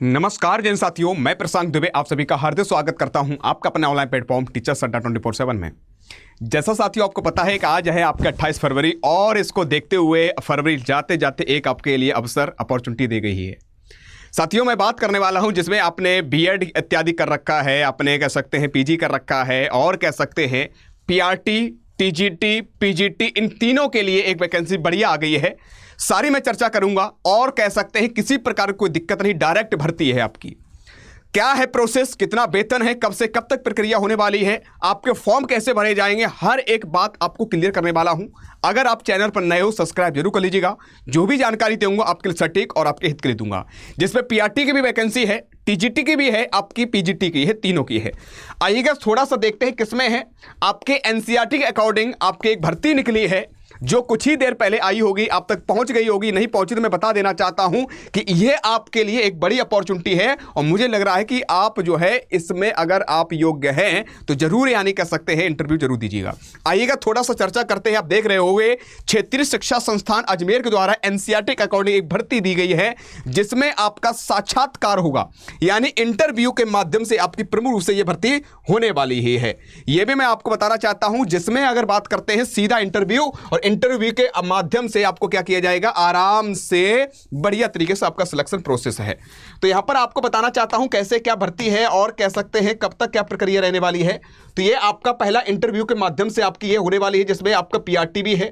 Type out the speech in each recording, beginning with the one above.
नमस्कार जैन साथियों, मैं प्रशांत दुबे आप सभी का हार्दिक स्वागत करता हूं आपका अपने ऑनलाइन प्लेटफॉर्म टीचर्स अड्डा 24/7 में। जैसा साथियों आपको पता है कि आज है आपका 28 फरवरी और इसको देखते हुए फरवरी जाते जाते एक आपके लिए अवसर अपॉर्चुनिटी दी गई है। साथियों मैं बात करने वाला हूं जिसमें आपने बीएड इत्यादि कर रखा है, आपने कह सकते हैं पीजी कर रखा है और कह सकते हैं पीआरटी, टीजीटी, पीजीटी, इन तीनों के लिए एक वैकेंसी बढ़िया आ गई है। सारी मैं चर्चा करूंगा और कह सकते हैं किसी प्रकार की कोई दिक्कत नहीं, डायरेक्ट भर्ती है आपकी। क्या है प्रोसेस, कितना वेतन है, कब से कब तक प्रक्रिया होने वाली है, आपके फॉर्म कैसे भरे जाएंगे, हर एक बात आपको क्लियर करने वाला हूं। अगर आप चैनल पर नए हो सब्सक्राइब जरूर कर लीजिएगा। जो भी जानकारी दूंगा आपके लिए सटीक और आपके हित के लिए दूंगा। जिसमें पीआरटी की भी वैकेंसी है, टीजीटी की भी है, आपकी पीजीटी की है, तीनों की है। आइएगा थोड़ा सा देखते हैं किसमें है। आपके एनसीईआरटी के अकॉर्डिंग आपकी एक भर्ती निकली है जो कुछ ही देर पहले आई होगी, आप तक पहुंच गई होगी। नहीं पहुंची तो मैं बता देना चाहता हूं कि यह आपके लिए एक बड़ी अपॉर्चुनिटी है और मुझे लग रहा है कि आप जो है इसमें अगर आप योग्य हैं तो जरूर यानी कह सकते हैं इंटरव्यू जरूर दीजिएगा। आइएगा थोड़ा सा चर्चा करते हैं। आप देख रहे होंगे क्षेत्रीय शिक्षा संस्थान अजमेर के द्वारा एनसीईआरटी के अकॉर्डिंग एक भर्ती दी गई है जिसमें आपका साक्षात्कार होगा, यानी इंटरव्यू के माध्यम से आपकी प्रमुख रूप से यह भर्ती होने वाली ही है। यह भी मैं आपको बताना चाहता हूं जिसमें अगर बात करते हैं सीधा इंटरव्यू और इंटरव्यू के माध्यम से आपको क्या किया जाएगा, आराम से बढ़िया तरीके से आपका सिलेक्शन प्रोसेस है। तो यहां पर आपको बताना चाहता हूं कैसे क्या भर्ती है और कह सकते हैं कब तक क्या प्रक्रिया रहने वाली है। तो ये आपका पहला इंटरव्यू के माध्यम से आपकी ये होने वाली है जिसमें आपका पीआरटी भी है,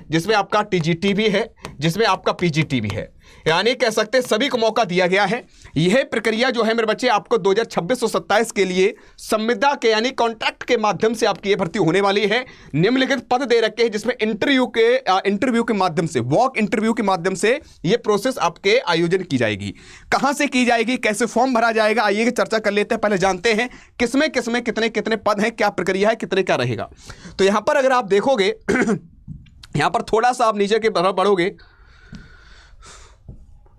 जिसमें आपका टीजीटी भी है, जिसमें आपका पीजीटी भी है, यानी कह सकते हैं सभी को मौका दिया गया है। यह प्रक्रिया जो है मेरे बच्चे आपको 2026-27 के लिए संविदा के यानी कॉन्ट्रैक्ट के माध्यम से आपकी ये भर्ती होने वाली है। निम्नलिखित पद दे रखे हैं जिसमें इंटरव्यू के माध्यम से, वॉक इंटरव्यू के माध्यम से ये प्रोसेस आपके आयोजन की जाएगी। कहां से की जाएगी, कैसे फॉर्म भरा जाएगा, आइए चर्चा कर लेते हैं। पहले जानते हैं किसमें किसमें कितने कितने पद हैं, क्या प्रक्रिया है, कितने क्या रहेगा। तो यहां पर अगर आप देखोगे यहां पर थोड़ा सा आप नीचे की तरफ बढ़ोगे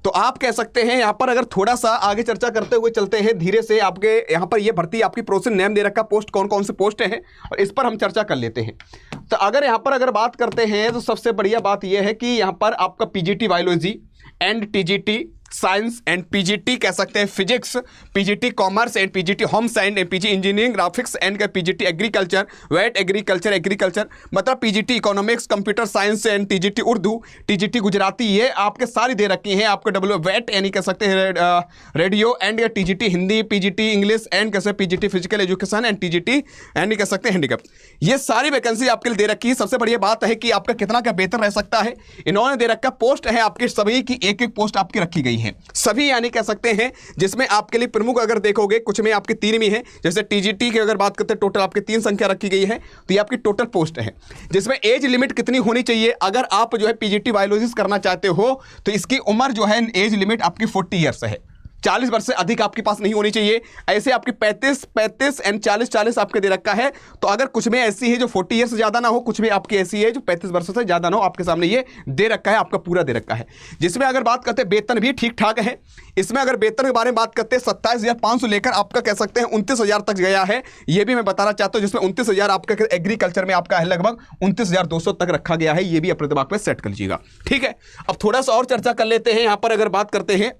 तो आप कह सकते हैं यहां पर अगर थोड़ा सा आगे चर्चा करते हुए चलते हैं धीरे से। आपके यहां पर यह भर्ती आपकी प्रोसेस नेम दे रखा, पोस्ट कौन कौन से पोस्ट हैं और इस पर हम चर्चा कर लेते हैं। तो अगर यहां पर अगर बात करते हैं तो सबसे बढ़िया बात यह है कि यहां पर आपका PGT biology and TGT science and PGT कह सकते हैं physics, PGT commerce and PGT home science and PG engineering graphics and PGT agriculture, wait agriculture मतलब PGT economics, computer science and TGT Urdu, TGT Gujarati, ये आपके सारी दे रखी हैं। आपके वेट यानी कह सकते हैं radio and TGT Hindi, PGT English and कैसे PGT physical education and TGT and कह सकते हैं हैंडीकैप, ये सारी वैकेंसी आपके लिए दे रखी है। सबसे बढ़िया बात है कि आपका कितना क्या बेहतर रह सकता है, इन्होंने दे रखा पोस्ट है आपके सभी की एक एक पोस्ट आपकी रखी गई है, सभी यानी कह सकते हैं जिसमें आपके लिए प्रमुख अगर देखोगे कुछ में आपके 3 भी हैं। जैसे टीजीटी की अगर बात करते हैं टोटल आपके 3 संख्या रखी गई है, तो ये आपकी टोटल पोस्ट है। जिसमें एज लिमिट कितनी होनी चाहिए, अगर आप जो है पीजीटी बायोलॉजी करना चाहते हो तो इसकी उम्र जो है एज लिमिट आपकी 40 ईयर्स है, 40 वर्ष से अधिक आपके पास नहीं होनी चाहिए। ऐसे आपकी 35 एंड 40 आपके दे रखा है। तो अगर कुछ में ऐसी है जो 40 ईयर से ज़्यादा ना हो, कुछ में आपकी ऐसी है जो 35 वर्षों से ज़्यादा ना हो, आपके सामने ये दे रखा है, आपका पूरा दे रखा है। जिसमें अगर बात करते हैं वेतन भी ठीक ठाक है। इसमें अगर वेतन के बारे में बात करते हैं 27,500 लेकर आपका कह सकते हैं 29,000 तक गया है, ये भी मैं बताना चाहता हूँ। जिसमें 29,000 आपका एग्रीकल्चर में आपका है, लगभग 29,200 तक रखा गया है। ये भी अपने दिमाग में सेट कर लीजिएगा, ठीक है। अब थोड़ा सा और चर्चा कर लेते हैं। यहाँ पर अगर बात करते हैं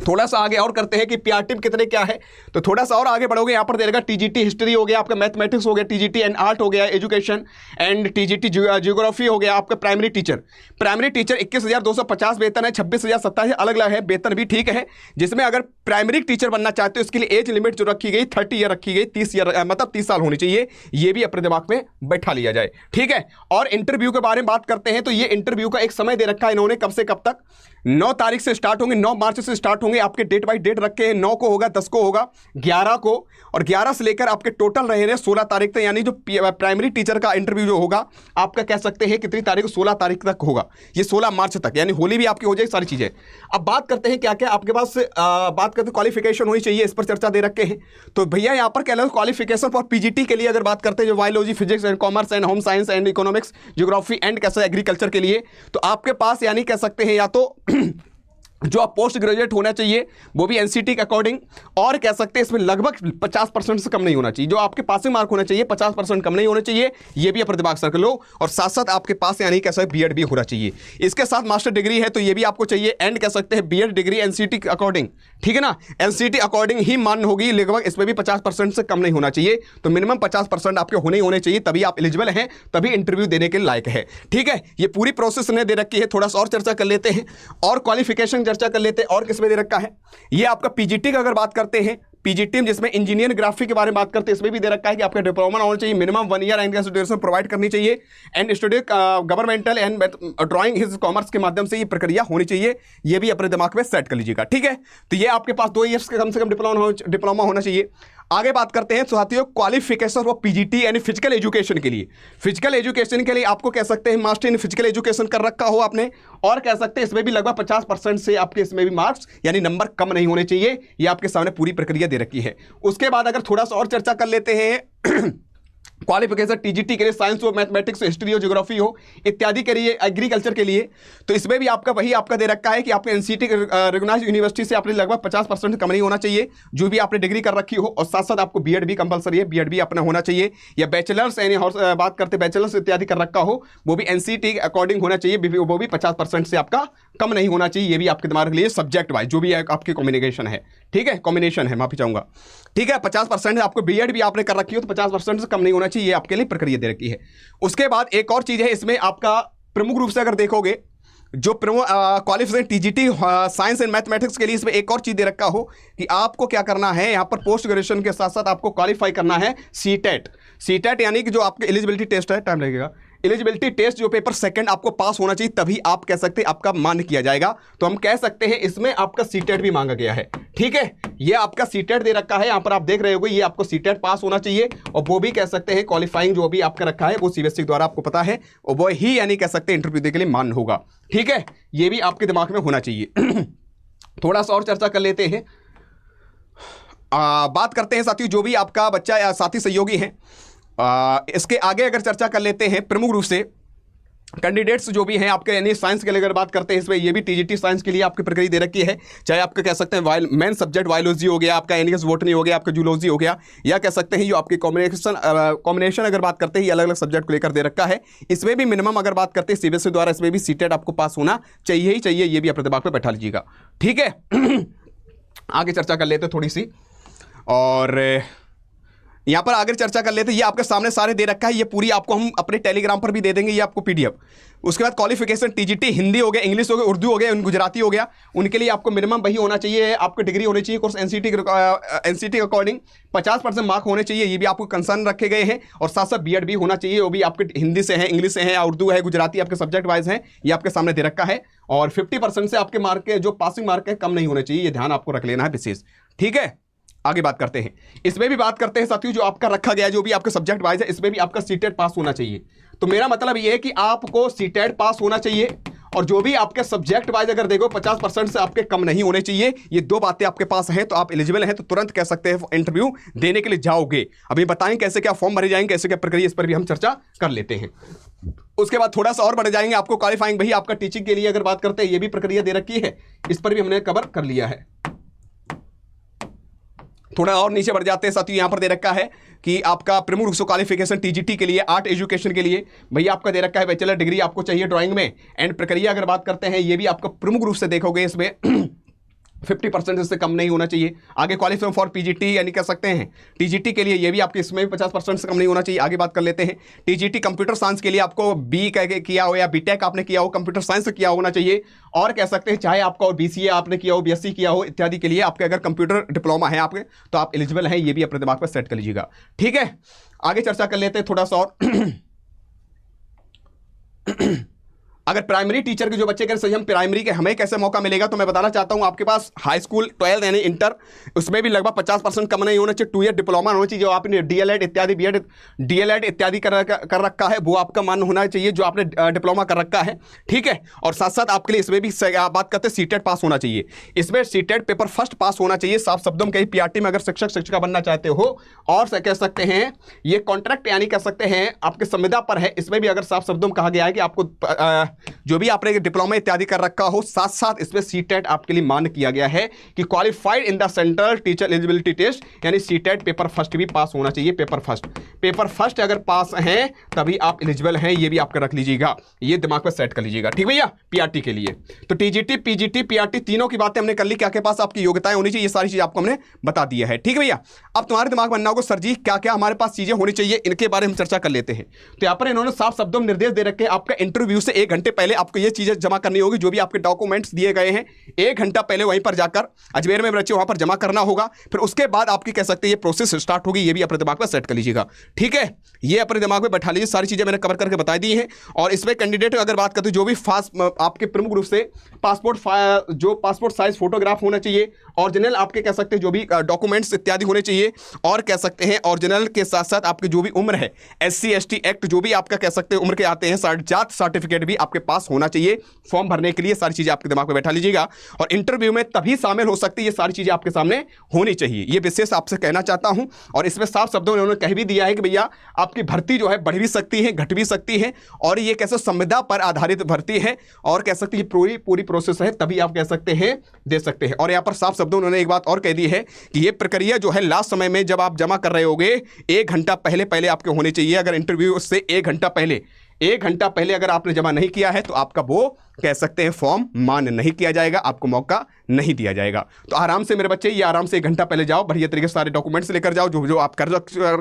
थोड़ा सा आगे और करते हैं कि पीआरटी में कितने क्या है, तो थोड़ा सा और आगे बढ़ोगे यहाँ पर देगा टीजीटी हिस्ट्री हो गया, आपका मैथमेटिक्स हो गया, टीजीटी एंड आर्ट हो गया, एजुकेशन एंड टीजीटी जियोग्राफी हो गया, आपका प्राइमरी टीचर 21,250 वेतन है, 26,000 27 अलग अलग है, वेतन भी ठीक है। जिसमें अगर प्राइमरी टीचर बनना चाहते हो इसके लिए एज लिमिट जो रखी गई 30 ईयर रखी गई, 30 ईयर मतलब 30 साल होनी चाहिए। ये भी अपने दिमाग में बैठा लिया जाए, ठीक है। और इंटरव्यू के बारे में बात करते हैं तो ये इंटरव्यू का एक समय दे रखा है इन्होंने, कब से कब तक, 9 तारीख से स्टार्ट होंगे, 9 मार्च से स्टार्ट होंगे। आपके डेट बाई डेट रखे हैं, 9 को होगा, 10 को होगा, 11 को, और 11 से लेकर आपके टोटल रहे 16 तारीख तक। यानी जो प्राइमरी टीचर का इंटरव्यू जो होगा आपका कह सकते हैं कितनी तारीख को, 16 तारीख तक होगा, ये 16 मार्च तक, यानी होली भी आपकी हो जाएगी, सारी चीजें। अब बात करते हैं क्या क्या आपके पास बात करते हैं क्वालिफिकेशन होनी चाहिए, इस पर चर्चा दे रखे हैं। तो भैया यहाँ पर कह लो क्वालिफिकेशन फॉर पीजीटी के लिए अगर बात करते हैं जो biology, physics and commerce and home science and economics, geography and कैसे एग्रीकल्चर के लिए, तो आपके पास यानी कह सकते हैं या तो जो आप पोस्ट ग्रेजुएट होना चाहिए वो भी एनसीटी के अकॉर्डिंग, और कह सकते हैं इसमें लगभग 50% से कम नहीं होना चाहिए। जो आपके पासिंग मार्क होना चाहिए 50% कम नहीं होना चाहिए, ये भी अपने दिमाग से रख लो। और साथ साथ आपके पास यानी कह सकते बीएड भी होना चाहिए। इसके साथ मास्टर डिग्री है तो ये भी आपको चाहिए, एंड कह सकते हैं बीएड डिग्री एनसीटी के अकॉर्डिंग, ठीक है ना, एनसीटी अकॉर्डिंग ही मान्य होगी। लगभग इसमें भी 50% से कम नहीं होना चाहिए। तो मिनिमम 50% आपके होने ही होने चाहिए, तभी आप एलिजिबल हैं, तभी इंटरव्यू देने के लायक है। ठीक है, ये पूरी प्रोसेस ने दे रखी है। थोड़ा सा और चर्चा कर लेते हैं, और क्वालिफिकेशन चर्चा कर लेते हैं। और किसमें दे रखा है, ये आपका पीजीटी का अगर बात करते हैं, पीजीटी जिसमें इंजीनियर ग्राफिक के बारे में बात करते हैं, इसमें भी दे रखा है कि आपका डिप्लोमा होना चाहिए, minimum 1 year and duration provide करनी चाहिए, and study governmental and drawing his commerce के माध्यम से ये प्रक्रिया होनी चाहिए। ये भी अपने दिमाग में सेट कर लीजिएगा। ठीक है, तो ये आपके पास 2 ईयर्स का कम से कम डिप्लोमा होना चाहिए। आगे बात करते हैं साथियों क्वालिफिकेशन फॉर पीजीटी यानी फिजिकल एजुकेशन के लिए। फिजिकल एजुकेशन के लिए आपको कह सकते हैं मास्टर इन फिजिकल एजुकेशन कर रखा हो आपने, और कह सकते हैं इसमें भी लगभग 50% से आपके इसमें भी मार्क्स यानी नंबर कम नहीं होने चाहिए। ये आपके सामने पूरी प्रक्रिया दे रखी है। उसके बाद अगर थोड़ा सा और चर्चा कर लेते हैं क्वालिफिकेशन टीजीटी के लिए साइंस हो, मैथमेटिक्स हो, हिस्ट्री हो, ज्योग्राफी हो इत्यादि के लिए, एग्रीकल्चर के लिए, तो इसमें भी आपका वही आपका दे रखा है कि आपके एनसीटी रिकॉग्नाइज्ड यूनिवर्सिटी से आपने लगभग 50% कम नहीं होना चाहिए जो भी आपने डिग्री कर रखी हो। और साथ साथ आपको बीएड भी कंपलसरी है, बीएड भी अपना होना चाहिए, या बैचलर्स यानी बात करते बैचलर्स इत्यादि कर रखा हो वो भी एनसीटी के अकॉर्डिंग होना चाहिए, वो भी 50% से आपका कम नहीं होना चाहिए। ये भी आपके दिमाग के लिए सब्जेक्ट वाइज जो भी आपकी कॉम्बिनेशन है, ठीक है, कॉम्बिनेशन है, माफी चाहूंगा। ठीक है, 50% आपको बीएड भी आपने कर रखी हो तो 50% से कम नहीं होना चाहिए, ये आपके लिए प्रक्रिया दे रखी है। उसके बाद एक और चीज है इसमें आपका प्रमुख रूप से अगर देखोगे जो qualification TGT science and mathematics के लिए, इसमें एक और चीज दे रखा हो कि आपको क्या करना है यहाँ पर पोस्ट ग्रेजुएशन के साथ साथ आपको क्वालिफाई करना है सीटेट। सीटेट यानी कि जो आपके एलिजिबिलिटी टेस्ट है, टाइम लगेगा, एलिजिबिलिटी टेस्ट जो पेपर सेकंड आपको पास होना चाहिए, तभी आप कह सकते हैं आपका मान्य किया जाएगा। तो हम कह सकते हैं इसमें आपका सीटेट भी मांगा गया है। ठीक है, ये आपका सीटेट दे रखा है, यहां पर आप देख रहे होगे, ये आपको सीटेट पास होना चाहिए, और वो भी कह सकते हैं क्वालिफाइंग जो भी आपका रखा है वो सीबीएसई द्वारा आपको पता है, और वो ही यानी कह सकते हैं इंटरव्यू के लिए मान्य होगा। ठीक है, ये भी आपके दिमाग में होना चाहिए। थोड़ा सा और चर्चा कर लेते हैं, बात करते हैं साथियों जो भी आपका बच्चा या साथी सहयोगी हैं, इसके आगे अगर चर्चा कर लेते हैं प्रमुख रूप से कैंडिडेट्स जो भी हैं आपके यानी साइंस के लिए अगर बात करते हैं, इसमें ये भी टीजीटी साइंस के लिए आपकी प्रक्रिया दे रखी है। चाहे आपका कह सकते हैं मेन सब्जेक्ट बायोलॉजी हो गया, आपका एनिमल्स बॉटनी हो गया, आपका जूलॉजी हो गया, या कह सकते हैं जो आपकी कॉम्बिनेशन अगर बात करते हैं ये अलग अलग सब्जेक्ट को लेकर दे रखा है। इसमें भी मिनिमम अगर बात करते हैं सीबीएसई द्वारा इसमें भी सीटेट आपको पास होना चाहिए ही चाहिए, ये भी अपने दिमाग पर बैठा लीजिएगा। ठीक है, आगे चर्चा कर लेते थोड़ी सी, और यहां पर आगे चर्चा कर लेते हैं। ये आपके सामने सारे दे रखा है, ये पूरी आपको हम अपने टेलीग्राम पर भी दे देंगे, ये आपको पीडीएफ। उसके बाद क्वालिफिकेशन टीजीटी हिंदी हो गया, इंग्लिश हो गया, उर्दू हो गया, गुजराती हो गया, उनके लिए आपको मिनिमम वही होना चाहिए, आपको डिग्री होनी चाहिए कोर्स एनसीटी के अकॉर्डिंग 50% मार्क होने चाहिए, ये भी आपको कंसर्न रखे गए हैं। और साथ साथ बीएड भी होना चाहिए, वो भी आपके हिंदी से है, इंग्लिश से है, या उर्दू है, गुजराती आपके सब्जेक्ट वाइज है, ये आपके सामने दे रखा है। और 50% से आपके मार्क के जो पासिंग मार्क है कम नहीं होने चाहिए, ये ध्यान आपको रख लेना है विशेष। ठीक है, आगे बात करते हैं, इसमें भी बात करते हैं साथियों जो आपका रखा गया जो भी आपका सब्जेक्ट वाइज है, इसमें भी आपका सीटेट पास होना चाहिए। तो मेरा मतलब ये है कि आपको सीटेट पास होना चाहिए, और जो भी आपके सब्जेक्ट वाइज अगर देखो 50% से आपके कम नहीं होने चाहिए। ये दो बातें आपके पास हैं तो आप एलिजिबल हैं, तो तुरंत कह सकते हैं इंटरव्यू देने के लिए जाओगे। अभी बताएं कैसे क्या फॉर्म भरे जाएंगे, कैसे क्या प्रक्रिया, इस पर भी हम चर्चा कर लेते हैं। उसके बाद थोड़ा सा और बढ़ जाएंगे, आपको क्वालिफाइंग भाई आपका टीचिंग के लिए अगर बात करते हैं, ये भी प्रक्रिया दे रखी है, इस पर भी हमने कवर कर लिया है। थोड़ा और नीचे बढ़ जाते हैं साथियों, यहां पर दे रखा है कि आपका प्रमुख रूप से क्वालिफिकेशन टीजीटी के लिए आर्ट एजुकेशन के लिए भैया आपका दे रखा है बैचलर डिग्री आपको चाहिए ड्राइंग में। एंड प्रक्रिया अगर बात करते हैं, ये भी आपका प्रमुख रूप से देखोगे इसमें 50% से कम नहीं होना चाहिए। आगे क्वालिफाइंग फॉर पीजीटी यानी कह सकते हैं टीजीटी के लिए, ये भी आपके इसमें भी 50% से कम नहीं होना चाहिए। आगे बात कर लेते हैं टीजीटी कंप्यूटर साइंस के लिए, आपको बी किया हो या बीटेक आपने किया हो, कंप्यूटर साइंस से किया होना चाहिए। और कह सकते हैं चाहे आपका बीसीए आपने किया हो, बीएससी किया हो इत्यादि के लिए आपके अगर कंप्यूटर डिप्लोमा है आपके, तो आप एलिजिबल हैं, ये भी अपने दिमाग पर सेट कर लीजिएगा। ठीक है, आगे चर्चा कर लेते हैं थोड़ा सा और अगर प्राइमरी टीचर के जो बच्चे करें सही, हम प्राइमरी के हमें कैसे मौका मिलेगा, तो मैं बताना चाहता हूं आपके पास हाई स्कूल 12 यानी इंटर, उसमें भी लगभग 50% कम नहीं होना चाहिए। 2 ईयर डिप्लोमा होना चाहिए, जो आपने डीएलएड इत्यादि बीएड डीएलएड इत्यादि कर रखा है वो आपका मान्य होना चाहिए, जो आपने डिप्लोमा कर रखा है। ठीक है, और साथ साथ आपके लिए इसमें भी बात करते हैं सीटेट पास होना चाहिए। इसमें सीटेट पेपर फर्स्ट पास होना चाहिए। साफ शब्दों में कहीं पीआरटी में अगर शिक्षक शिक्षिका बनना चाहते हो, और कह सकते हैं ये कॉन्ट्रैक्ट यानी कह सकते हैं आपके संविदा पर है, इसमें भी अगर साफ शब्दों में कहा गया है कि आपको जो भी आपने डिप्लोमा इत्यादि कर रखा हो, साथ साथ इसमें सीटेट आपके लिए मान्य किया गया है कि qualified in the central teacher eligibility test, यानी सीटेट पेपर फर्स्ट भी पास होना चाहिए। पेपर फर्स्ट अगर पास हैं तभी आप एलिजिबल हैं, ये भी आपका रख लीजिएगा, ये दिमाग में सेट कर लीजिएगा, ठीक भैया। पीआरटी के लिए तो टीजीटी, पीजीटी, पीआरटी तीनों की बातें हमने कर ली, क्या के पास आपकी योग्यताएं होनी चाहिए, ये सारी चीजें आपको हमने बता दिया है, ठीक भैया। अब तुम्हारे दिमाग में बनना होगा सर जी क्या क्या हमारे पास चीजें होनी चाहिए, इनके बारे में चर्चा कर लेते हैं। तो यहाँ पर इन्होंने साफ शब्दों में निर्देश दे रखे हैं, आपका इंटरव्यू से 1 घंटे पहले आपको ये चीजें जमा करनी होगी, जो भी आपके डॉक्यूमेंट्स दिए गए हैं 1 घंटा पहले वहीं पर जाकर अजमेर में बच्चे वहां पर जमा करना होगा। फिर उसके बाद आपकी कह सकते हैं ये प्रोसेस स्टार्ट होगी, ये भी अपने दिमाग में सेट कर लीजिएगा, ठीक है। ये अपने दिमाग में बैठा लीजिए, सारी चीजें मैंने कवर करके बता दी हैं। और इसमें कैंडिडेट अगर बात करते जो भी फास्ट आपके प्रमुख रूप से पासपोर्ट साइज फोटोग्राफ होना चाहिए, ओरिजिनल आपके कह सकते हैं जो भी डॉक्यूमेंट्स इत्यादि होने चाहिए, और कह सकते हैं ओरिजिनल के साथ साथ आपकी जो भी उम्र है, SC ST एक्ट जो भी आपका कह सकते हैं उम्र के आते हैं, जात सर्टिफिकेट भी आपके पास होना चाहिए फॉर्म भरने के लिए। सारी चीजें आपके दिमाग में बैठा लीजिएगा, और इंटरव्यू में तभी शामिल हो सकती है, ये सारी चीजें आपके सामने होनी चाहिए, ये विशेष आपसे कहना चाहता हूं। और इसमें साफ शब्दों में उन्होंने कह भी दिया है कि भैया आपकी भर्ती जो है बढ़ भी सकती है, घट भी सकती है, और ये कैसे संविदा पर आधारित भर्ती है, और कह सकते हैं पूरी प्रोसेस है, तभी आप कह सकते हैं दे सकते हैं। और यहाँ पर साफ शब्दों उन्होंने एक बात और कह दी है कि ये प्रक्रिया जो है लास्ट समय में जब आप जमा कर रहे होगे 1 घंटा पहले आपके होने चाहिए। अगर इंटरव्यू से 1 घंटा पहले अगर आपने जमा नहीं किया है तो आपका वो कह सकते हैं फॉर्म मान्य नहीं किया जाएगा, आपको मौका नहीं दिया जाएगा। तो आराम से मेरे बच्चे, ये आराम से 1 घंटा पहले जाओ, बढ़िया तरीके से सारे डॉक्यूमेंट्स लेकर जाओ, जो आप कर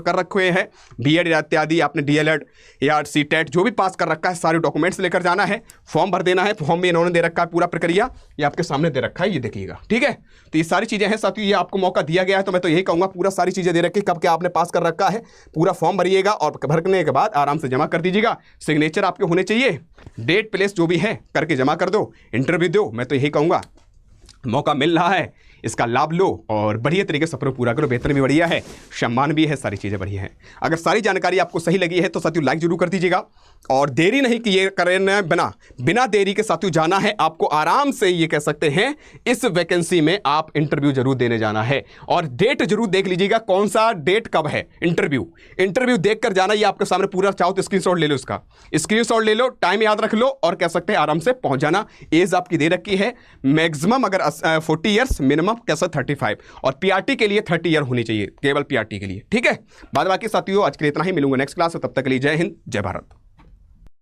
रखे हैं, बीएड इत्यादि, आपने डीएलएड या सीटेट जो भी पास कर रखा है, सारे डॉक्यूमेंट्स लेकर जाना है, फॉर्म भर देना है। फॉर्म में इन्होंने दे रखा है पूरा प्रक्रिया, ये आपके सामने दे रखा है, ये देखिएगा, ठीक है। तो ये सारी चीज़ें हैं साथियों, ये आपको मौका दिया गया है, तो मैं तो यही कहूँगा पूरा सारी चीज़ें दे रखी, कब क्या आपने पास कर रखा है, पूरा फॉर्म भरिएगा, और भरने के बाद आराम से जमा कर दीजिएगा। सिग्नेचर आपके होने चाहिए, डेट प्लेस जो भी है करके जमा कर दो, इंटरव्यू दो। मैं तो यही कहूँगा मौका मिल रहा है, इसका लाभ लो और बढ़िया तरीके से सफर पूरा करो। वेतन भी बढ़िया है, सम्मान भी है, सारी चीज़ें बढ़िया हैं। अगर सारी जानकारी आपको सही लगी है तो साथियों लाइक जरूर कर दीजिएगा, और देरी नहीं कि ये करना, बिना देरी के साथियों जाना है आपको, आराम से ये कह सकते हैं इस वैकेंसी में आप इंटरव्यू जरूर देने जाना है। और डेट जरूर देख लीजिएगा, कौन सा डेट कब है, इंटरव्यू देख कर जाना। ये आपके सामने पूरा, चाहो तो स्क्रीनशॉट ले लो, इसका स्क्रीनशॉट ले लो, टाइम याद रख लो, और कह सकते हैं आराम से पहुंच जाना। एज आपकी दे रखी है मैक्सिमम अगर 40 ईयर्स, मिनिमम कैसा 35, और पीआरटी के लिए 30 ईयर होनी चाहिए, केवल पीआरटी के लिए, ठीक है। बाद बाकी साथियों आज के लिए इतना ही, मिलूंगा नेक्स्ट क्लास, तब तक के लिए जय हिंद, जय भारत।